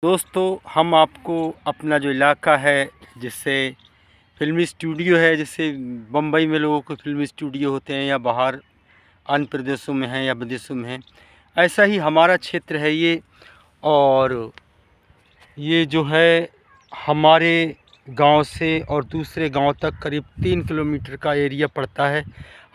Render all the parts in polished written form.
दोस्तों, हम आपको अपना जो इलाका है, जिससे फ़िल्मी स्टूडियो है, जैसे बम्बई में लोगों के फ़िल्मी स्टूडियो होते हैं या बाहर अन्य प्रदेशों में हैं या विदेशों में हैं, ऐसा ही हमारा क्षेत्र है ये। और ये जो है हमारे गांव से और दूसरे गांव तक करीब 3 किलोमीटर का एरिया पड़ता है।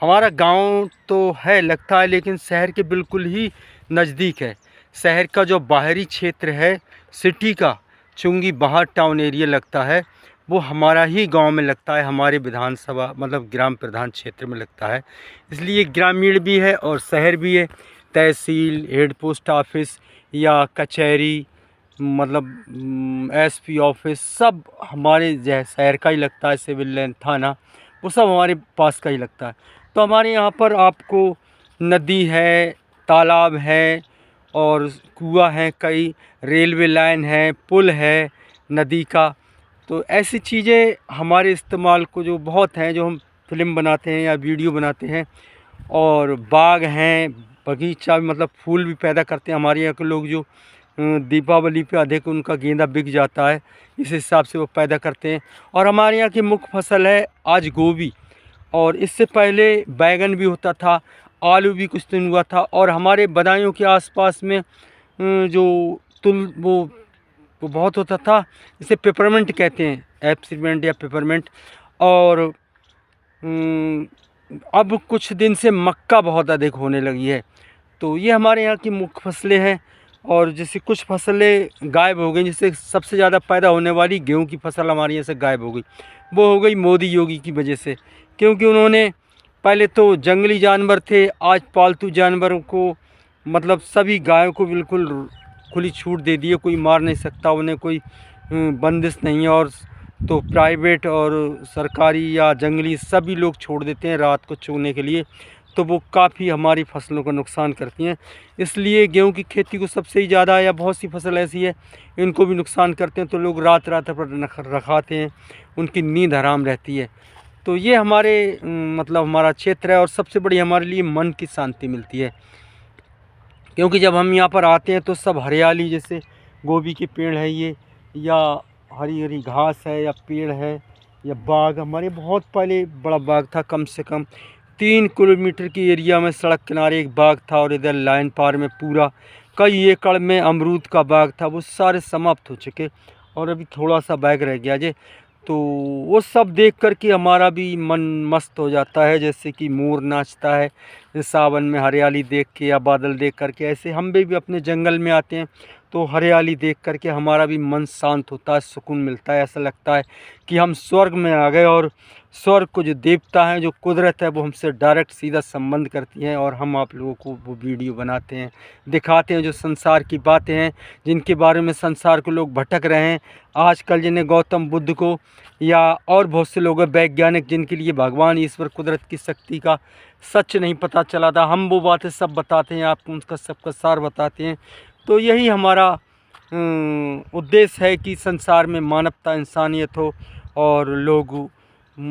हमारा गांव तो है लगता है, लेकिन शहर के बिल्कुल ही नज़दीक है। शहर का जो बाहरी क्षेत्र है, सिटी का चुंगी बाहर टाउन एरिया लगता है, वो हमारा ही गांव में लगता है, हमारे विधानसभा मतलब ग्राम प्रधान क्षेत्र में लगता है। इसलिए ग्रामीण भी है और शहर भी है। तहसील, हेड पोस्ट ऑफिस या कचहरी, मतलब एसपी ऑफिस, सब हमारे शहर का ही लगता है। सिविल लाइन, थाना, वो सब हमारे पास का ही लगता है। तो हमारे यहाँ पर आपको नदी है, तालाब है और कुआं है, कई रेलवे लाइन है, पुल है नदी का। तो ऐसी चीज़ें हमारे इस्तेमाल को जो बहुत हैं, जो हम फिल्म बनाते हैं या वीडियो बनाते हैं। और बाग हैं, बगीचा मतलब फूल भी पैदा करते हैं हमारे यहाँ के लोग। जो दीपावली पे अधिक उनका गेंदा बिक जाता है, इस हिसाब से वो पैदा करते हैं। और हमारे यहाँ की मुख्य फसल है आज गोभी, और इससे पहले बैगन भी होता था, आलू भी कुछ दिन हुआ था। और हमारे बदायूं के आसपास में जो तुल वो बहुत होता था, इसे पेपरमेंट कहते हैं, एप्सिमेंट या पेपरमेंट। और अब कुछ दिन से मक्का बहुत अधिक होने लगी है। तो ये हमारे यहाँ की मुख्य फसलें हैं। और जैसे कुछ फसलें गायब हो गई, जैसे सबसे ज़्यादा पैदा होने वाली गेहूं की फसल हमारे यहाँ से गायब हो गई। वो हो गई मोदी योगी की वजह से, क्योंकि उन्होंने पहले तो जंगली जानवर थे, आज पालतू जानवरों को मतलब सभी गायों को बिल्कुल खुली छूट दे दी है। कोई मार नहीं सकता उन्हें, कोई बंदिश नहीं है। और तो प्राइवेट और सरकारी या जंगली सभी लोग छोड़ देते हैं रात को चोने के लिए, तो वो काफ़ी हमारी फसलों का नुकसान करती हैं। इसलिए गेहूं की खेती को सबसे ही ज़्यादा, या बहुत सी फसल ऐसी है इनको भी नुकसान करते हैं, तो लोग रात रात पर रखाते हैं, उनकी नींद हराम रहती है। तो ये हमारे मतलब हमारा क्षेत्र है। और सबसे बड़ी हमारे लिए मन की शांति मिलती है, क्योंकि जब हम यहाँ पर आते हैं तो सब हरियाली, जैसे गोभी के पेड़ है ये, या हरी हरी घास है, या पेड़ है, या बाग। हमारे बहुत पहले बड़ा बाग था, कम से कम 3 किलोमीटर की एरिया में सड़क किनारे एक बाग था। और इधर लाइन पार में पूरा कई एकड़ में अमरूद का बाग था, वो सारे समाप्त हो चुके और अभी थोड़ा सा बाग रह गया जे। तो वो सब देख कर के हमारा भी मन मस्त हो जाता है, जैसे कि मोर नाचता है सावन में हरियाली देख के या बादल देख कर के। ऐसे हम भी अपने जंगल में आते हैं तो हरियाली देख कर के हमारा भी मन शांत होता है, सुकून मिलता है। ऐसा लगता है कि हम स्वर्ग में आ गए, और स्वर्ग को जो देवता हैं, जो कुदरत है, वो हमसे डायरेक्ट सीधा संबंध करती हैं। और हम आप लोगों को वो वीडियो बनाते हैं, दिखाते हैं जो संसार की बातें हैं, जिनके बारे में संसार के लोग भटक रहे हैं आजकल, जिन्हें गौतम बुद्ध को या और बहुत से लोग हैं वैज्ञानिक, जिनके लिए भगवान ईश्वर कुदरत की शक्ति का सच नहीं पता चला था। हम वो बातें सब बताते हैं, आपको उनका सबका सार बताते हैं। तो यही हमारा उद्देश्य है कि संसार में मानवता, इंसानियत हो, और लोग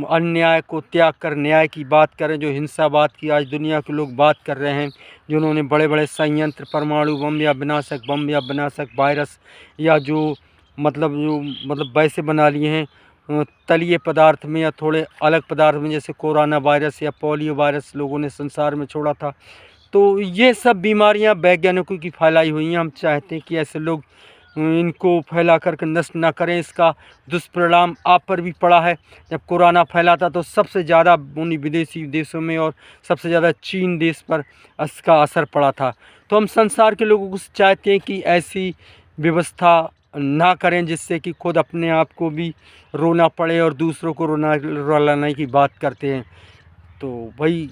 अन्याय को त्याग कर न्याय की बात करें। जो हिंसावाद की आज दुनिया के लोग बात कर रहे हैं, जिन्होंने बड़े बड़े संयंत्र, परमाणु बम या विनाशक बम या विनाशक वायरस, या जो मतलब वैसे बना लिए हैं तलीय पदार्थ में या थोड़े अलग पदार्थ में, जैसे कोरोना वायरस या पोलियो वायरस लोगों ने संसार में छोड़ा था। तो ये सब बीमारियां वैज्ञानिकों की फैलाई हुई हैं। हम चाहते हैं कि ऐसे लोग इनको फैला करके नष्ट ना करें। इसका दुष्परिणाम आप पर भी पड़ा है। जब कोरोना फैला था तो सबसे ज़्यादा उन्हीं विदेशी देशों में और सबसे ज़्यादा चीन देश पर इसका असर पड़ा था। तो हम संसार के लोगों को चाहते हैं कि ऐसी व्यवस्था ना करें, जिससे कि खुद अपने आप को भी रोना पड़े और दूसरों को रुलाने की बात करते हैं। तो भाई,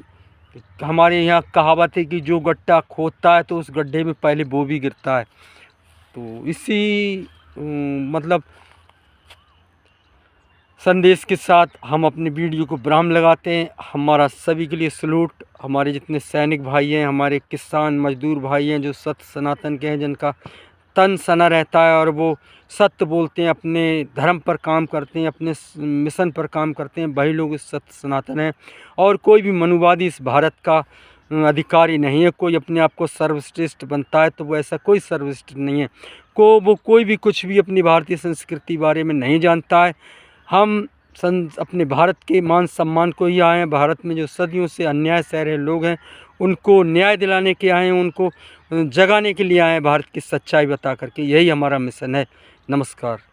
हमारे यहाँ कहावत है कि जो गड्ढा खोदता है तो उस गड्ढे में पहले वो भी गिरता है। तो इसी मतलब संदेश के साथ हम अपने वीडियो को विराम लगाते हैं। हमारा सभी के लिए सलूट। हमारे जितने सैनिक भाई हैं, हमारे किसान मजदूर भाई हैं, जो सत्य सनातन के हैं, जिनका तन सना रहता है और वो सत्य बोलते हैं, अपने धर्म पर काम करते हैं, अपने मिशन पर काम करते हैं, वही लोग इस सत्य सनातन हैं। और कोई भी मनुवादी इस भारत का अधिकारी नहीं है। कोई अपने आप को सर्वश्रेष्ठ बनता है तो वो ऐसा कोई सर्वश्रेष्ठ नहीं है। वो कोई भी कुछ भी अपनी भारतीय संस्कृति बारे में नहीं जानता है। हम अपने भारत के मान सम्मान को ही आए हैं। भारत में जो सदियों से अन्याय सह रहे लोग हैं उनको न्याय दिलाने के आए हैं, उनको जगाने के लिए आए हैं, भारत की सच्चाई बता करके। यही हमारा मिशन है। नमस्कार।